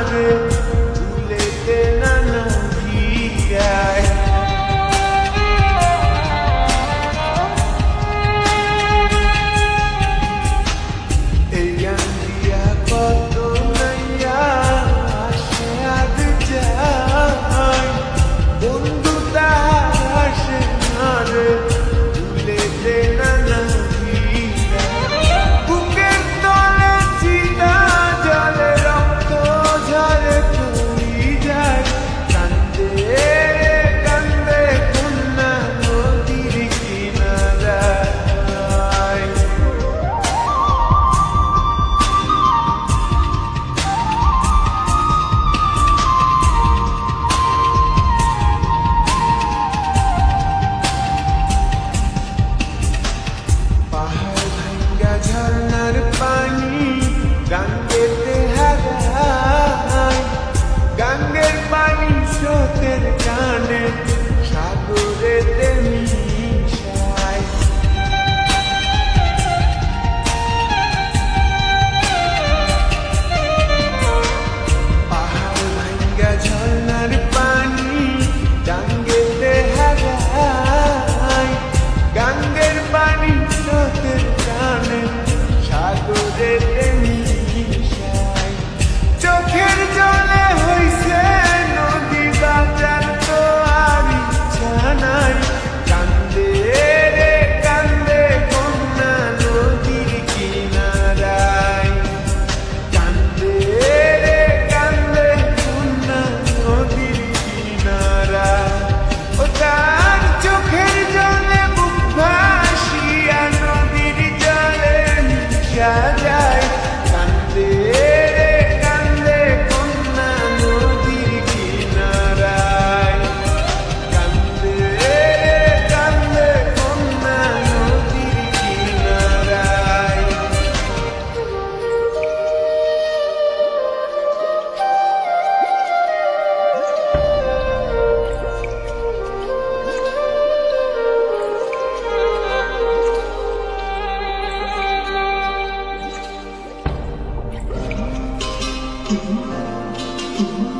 রে ভুলেতে না নদীয়ায় এই আন্দিয়া কত নাইয়া আসে আগ যায় বন্ধু তাহার আসে না রে ভুলেতে না ঝর্ণার পানি গাঙ্গেতে হারায় গাঙ্গের পানি স্রোতের টানে সাগরেতে মিশায় পাহাড় ভাঙ্গা ঝর্ণার পানি গাঙ্গেতে হারায় গাঙ্গের পানি স্রোতের টানে সাগরেতে মিশায় চোখের জলে হইছে নদী বাঁচার তো আর ইচ্ছা নাই কান্দে রে কান্দে কন্যা নদীর কিনারায় কান্দে রে কান্দে কন্যা নদীর কিনারায় ও তার চোখের জলে বুক ভাসিয়া নদীর জলে মিশা যায় কান্দে রে কান্দে কন্যা নদীর কিনারায় কান্দে রে কান্দে কন্যা নদীর কিনারায় Mm-hmm.